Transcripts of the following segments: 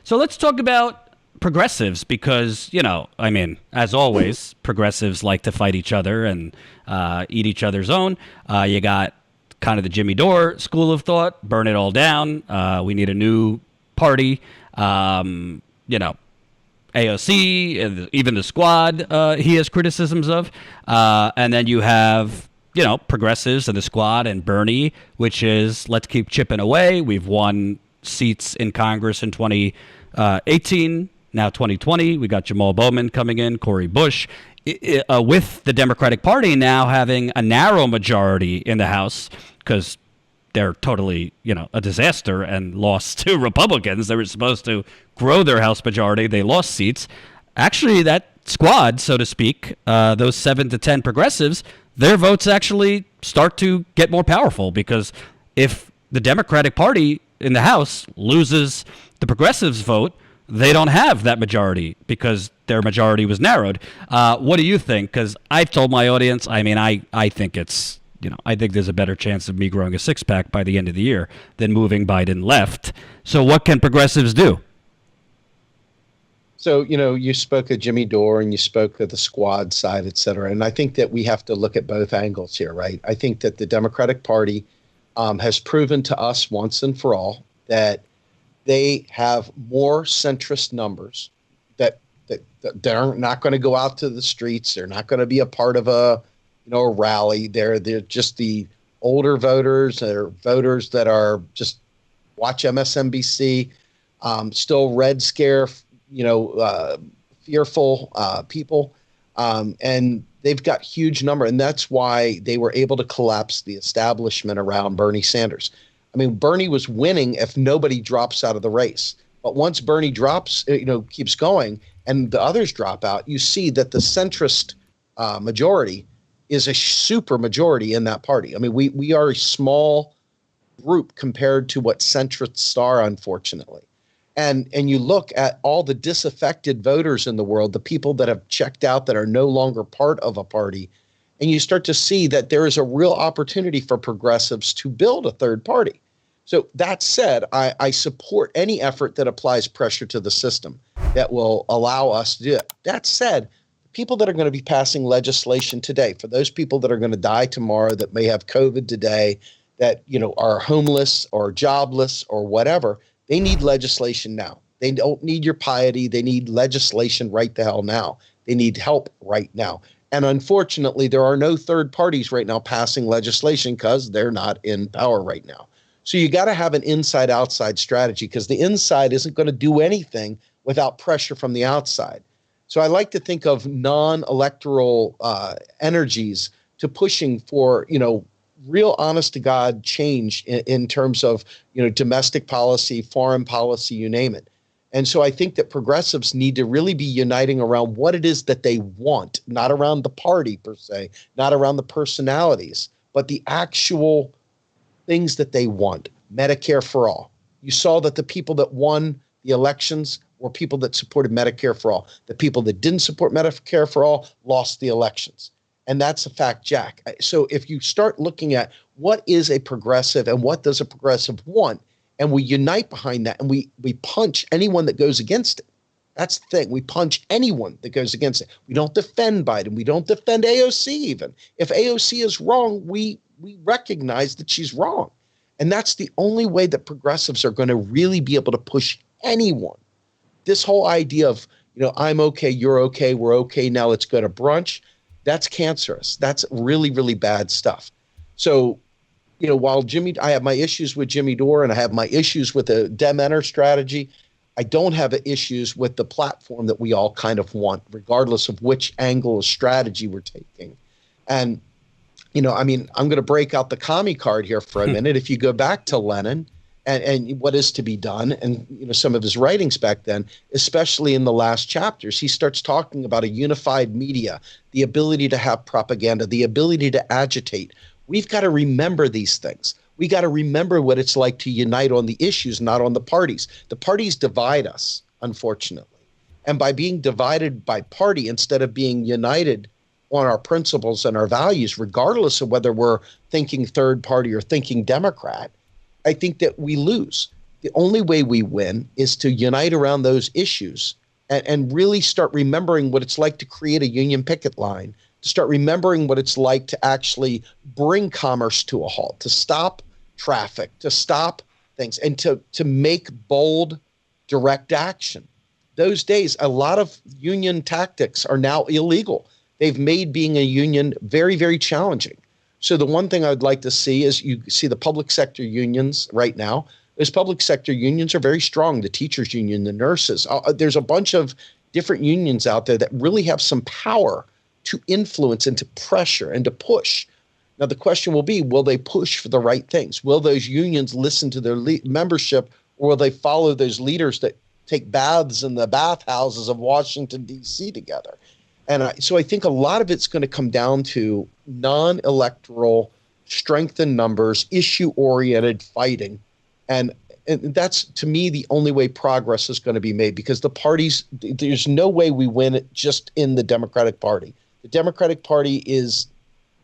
So let's talk about progressives because, I mean, as always, progressives like to fight each other and eat each other's own. You got kind of the Jimmy Dore school of thought, burn it all down. We need a new party. AOC, and even the squad, he has criticisms of. And then you have, progressives and the squad and Bernie, which is let's keep chipping away. We've won seats in Congress in 2018, now 2020. We got Jamal Bowman coming in, Cori Bush, with the Democratic Party now having a narrow majority in the House because they're totally, a disaster and lost to Republicans. They were supposed to grow their House majority. They lost seats. Actually, that squad, so to speak, those 7 to 10 progressives, their votes actually start to get more powerful because if the Democratic Party in the House loses the progressives' vote, they don't have that majority because their majority was narrowed. What do you think? Because I've told my audience, I mean, I think it's, I think there's a better chance of me growing a six-pack by the end of the year than moving Biden left. So what can progressives do? So, you spoke of Jimmy Dore and you spoke of the squad side, et cetera. And I think that we have to look at both angles here, right? I think that the Democratic Party has proven to us once and for all that they have more centrist numbers that they're not going to go out to the streets. They're not going to be a part of a rally. They're just the older voters. They're voters that are just watch MSNBC, still Red Scare, fearful people. And they've got huge number. And that's why they were able to collapse the establishment around Bernie Sanders. I mean, Bernie was winning if nobody drops out of the race. But once Bernie drops, keeps going and the others drop out, you see that the centrist majority is a super majority in that party. I mean, we are a small group compared to what centrists are, unfortunately. And you look at all the disaffected voters in the world, the people that have checked out that are no longer part of a party, and you start to see that there is a real opportunity for progressives to build a third party. So that said, I support any effort that applies pressure to the system that will allow us to do it. That said, people that are going to be passing legislation today, for those people that are going to die tomorrow, that may have COVID today, that are homeless or jobless or whatever, they need legislation now. They don't need your piety. They need legislation right the hell now. They need help right now. And unfortunately, there are no third parties right now passing legislation because they're not in power right now. So you got to have an inside-outside strategy because the inside isn't going to do anything without pressure from the outside. So I like to think of non-electoral energies to pushing for, real honest-to-God change in terms of, domestic policy, foreign policy, you name it. And so I think that progressives need to really be uniting around what it is that they want, not around the party per se, not around the personalities, but the actual things that they want. Medicare for all. You saw that the people that won the elections were people that supported Medicare for all. The people that didn't support Medicare for all lost the elections. And that's a fact, Jack. So if you start looking at what is a progressive and what does a progressive want, and we unite behind that and we punch anyone that goes against it. That's the thing. We punch anyone that goes against it. We don't defend Biden. We don't defend AOC even. If AOC is wrong, we recognize that she's wrong. And that's the only way that progressives are going to really be able to push anyone. This whole idea of, I'm okay, you're okay, we're okay, now let's go to brunch, that's cancerous. That's really, really bad stuff. So, while I have my issues with Jimmy Dore and I have my issues with the Dem-Enter strategy, I don't have issues with the platform that we all kind of want, regardless of which angle or strategy we're taking. And, I'm going to break out the commie card here for a minute. If you go back to Lenin and what is to be done and, some of his writings back then, especially in the last chapters, he starts talking about a unified media, the ability to have propaganda, the ability to agitate. We've got to remember these things. We got to remember what it's like to unite on the issues, not on the parties. The parties divide us, unfortunately. And by being divided by party instead of being united on our principles and our values, regardless of whether we're thinking third party or thinking Democrat, I think that we lose. The only way we win is to unite around those issues and really start remembering what it's like to create a union picket line, to start remembering what it's like to actually bring commerce to a halt, to stop traffic, to stop things, and to make bold, direct action. Those days, a lot of union tactics are now illegal. They've made being a union very, very challenging. So the one thing I would like to see is you see the public sector unions right now. Those public sector unions are very strong. The teachers union, the nurses. There's a bunch of different unions out there that really have some power to influence and to pressure and to push. Now, the question will be, will they push for the right things? Will those unions listen to their membership, or will they follow those leaders that take baths in the bathhouses of Washington, D.C. together? And so I think a lot of it's going to come down to non-electoral, strength in numbers, issue-oriented fighting. And that's, to me, the only way progress is going to be made, because the parties, there's no way we win it just in the Democratic Party. The Democratic Party is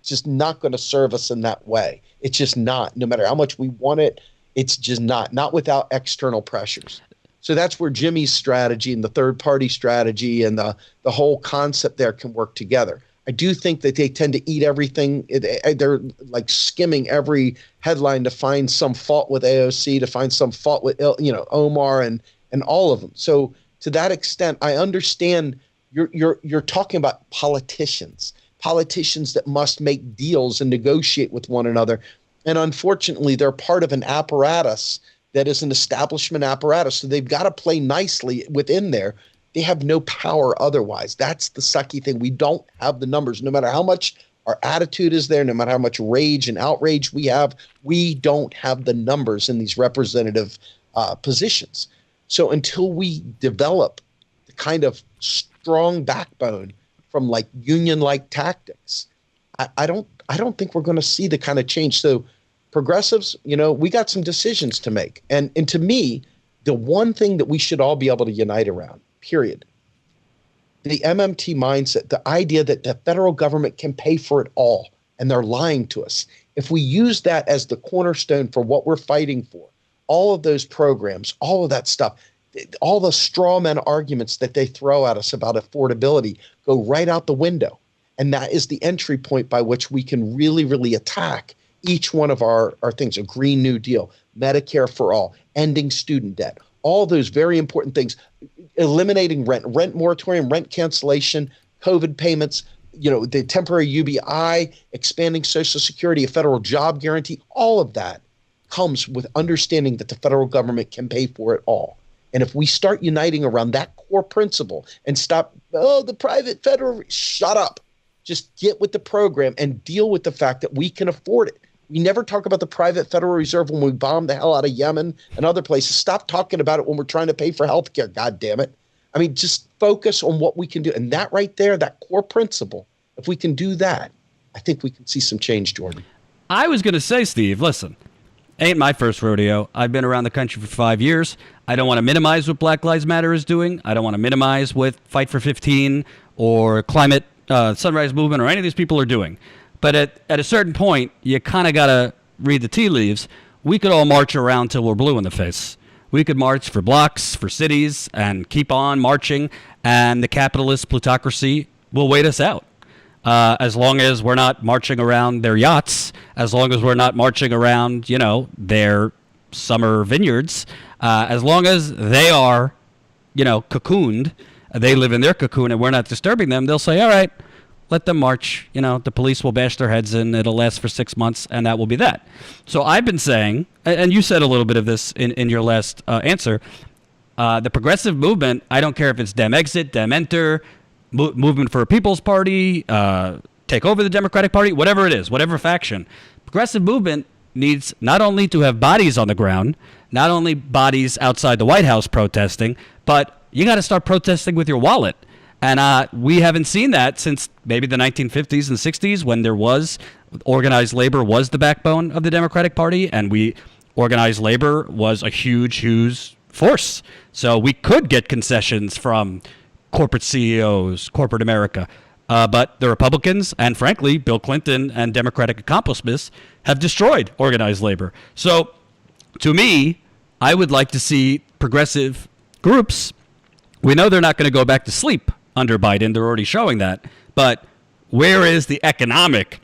just not going to serve us in that way. It's just not. No matter how much we want it, it's just not without external pressures. So that's where Jimmy's strategy and the third party strategy and the whole concept there can work together. I do think that they tend to eat everything. They're like skimming every headline to find some fault with AOC, to find some fault with Omar and all of them. So to that extent, I understand you're talking about politicians that must make deals and negotiate with one another. And unfortunately, they're part of an apparatus that is an establishment apparatus. So they've got to play nicely within there. They have no power otherwise. That's the sucky thing. We don't have the numbers. No matter how much our attitude is there, no matter how much rage and outrage we have, we don't have the numbers in these representative positions. So until we develop the kind of strong backbone from like union-like tactics, I don't think we're going to see the kind of change. So progressives, we got some decisions to make. And to me, the one thing that we should all be able to unite around, period, the MMT mindset, the idea that the federal government can pay for it all, and they're lying to us. If we use that as the cornerstone for what we're fighting for, all of those programs, all of that stuff, all the straw man arguments that they throw at us about affordability go right out the window. And that is the entry point by which we can really, really attack each one of our things: a Green New Deal, Medicare for all, ending student debt, all those very important things, eliminating rent moratorium, rent cancellation, COVID payments, the temporary UBI, expanding Social Security, a federal job guarantee. All of that comes with understanding that the federal government can pay for it all. And if we start uniting around that core principle and stop, the private federal, shut up. Just get with the program and deal with the fact that we can afford it. We never talk about the private Federal Reserve when we bomb the hell out of Yemen and other places. Stop talking about it when we're trying to pay for health care, God damn it. I mean, just focus on what we can do. And that right there, that core principle, if we can do that, I think we can see some change, Jordan. I was going to say, Steve, listen, ain't my first rodeo. I've been around the country for 5 years. I don't want to minimize what Black Lives Matter is doing. I don't want to minimize what Fight for 15 or Climate Sunrise Movement or any of these people are doing. But at a certain point, you kind of got to read the tea leaves. We could all march around till we're blue in the face. We could march for blocks, for cities, and keep on marching, and the capitalist plutocracy will wait us out. As long as we're not marching around their yachts, as long as we're not marching around, their summer vineyards, as long as they are, cocooned, they live in their cocoon and we're not disturbing them, they'll say, all right, let them march. The police will bash their heads in. It'll last for 6 months, and that will be that. So I've been saying, and you said a little bit of this in your last answer, the progressive movement, I don't care if it's Dem Exit, Dem Enter, Movement for a People's Party, take over the Democratic Party, whatever it is, whatever faction. Progressive movement needs not only to have bodies on the ground, not only bodies outside the White House protesting, but you got to start protesting with your wallet. And we haven't seen that since maybe the 1950s and 60s, when there was organized labor was the backbone of the Democratic Party, and organized labor was a huge force. So we could get concessions from corporate CEOs, corporate America. But the Republicans and, frankly, Bill Clinton and Democratic accomplishments have destroyed organized labor. So to me, I would like to see progressive groups. We know they're not going to go back to sleep under Biden. They're already showing that. But where is the economic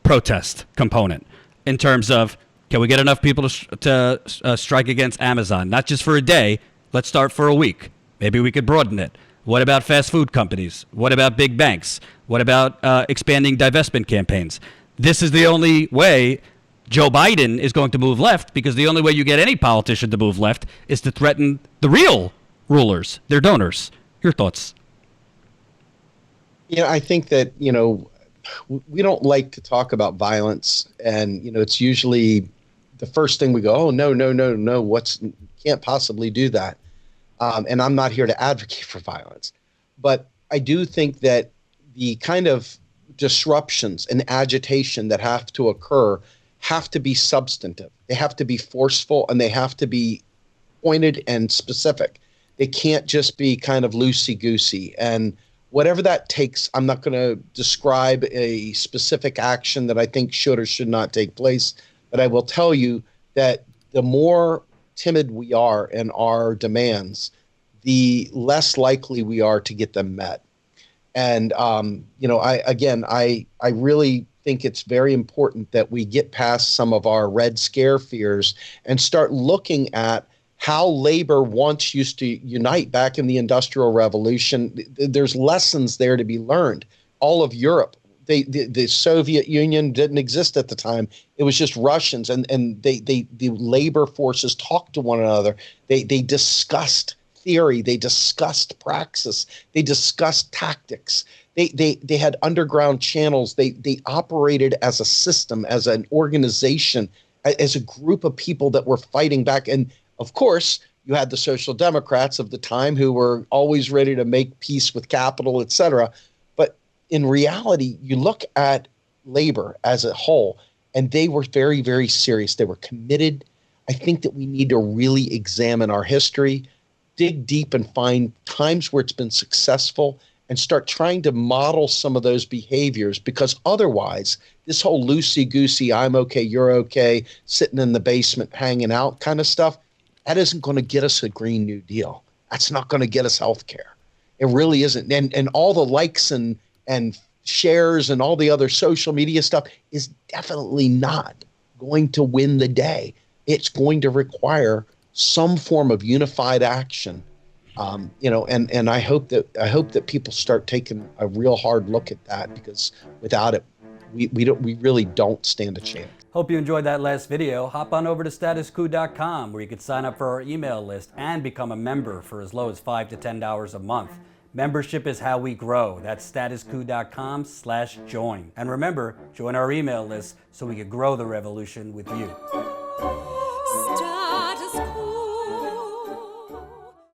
protest component in terms of, can we get enough people to strike against Amazon? Not just for a day. Let's start for a week. Maybe we could broaden it. What about fast food companies? What about big banks? What about expanding divestment campaigns? This is the only way Joe Biden is going to move left, because the only way you get any politician to move left is to threaten the real rulers, their donors. Your thoughts? Yeah, I think that, we don't like to talk about violence, and, it's usually the first thing we go, oh, no, can't possibly do that. And I'm not here to advocate for violence. But I do think that the kind of disruptions and agitation that have to occur have to be substantive. They have to be forceful, and they have to be pointed and specific. They can't just be kind of loosey-goosey. And whatever that takes, I'm not going to describe a specific action that I think should or should not take place. But I will tell you that the more timid we are in our demands, the less likely we are to get them met. And, I really think it's very important that we get past some of our Red Scare fears and start looking at how labor once used to unite back in the Industrial Revolution. There's lessons there to be learned. All of Europe, the Soviet Union didn't exist at the time. It was just Russians, and the labor forces talked to one another. They discussed theory. They discussed praxis. They discussed tactics. They had underground channels. They operated as a system, as an organization, as a group of people that were fighting back. And of course, you had the Social Democrats of the time who were always ready to make peace with capital, et cetera. But in reality, you look at labor as a whole, and they were very, very serious. They were committed. I think that we need to really examine our history, dig deep and find times where it's been successful, and start trying to model some of those behaviors, because otherwise this whole loosey-goosey, I'm okay, you're okay, sitting in the basement hanging out kind of stuff, that isn't going to get us a Green New Deal. That's not going to get us health care. It really isn't. And all the likes and shares and all the other social media stuff is definitely not going to win the day. It's going to require some form of unified action. And I hope that people start taking a real hard look at that, because without it, we really don't stand a chance. Hope you enjoyed that last video. Hop on over to statuscoup.com, where you can sign up for our email list and become a member for as low as $5 to $10 a month. Membership is how we grow. That's statuscoup.com/join. And remember, join our email list so we can grow the revolution with you.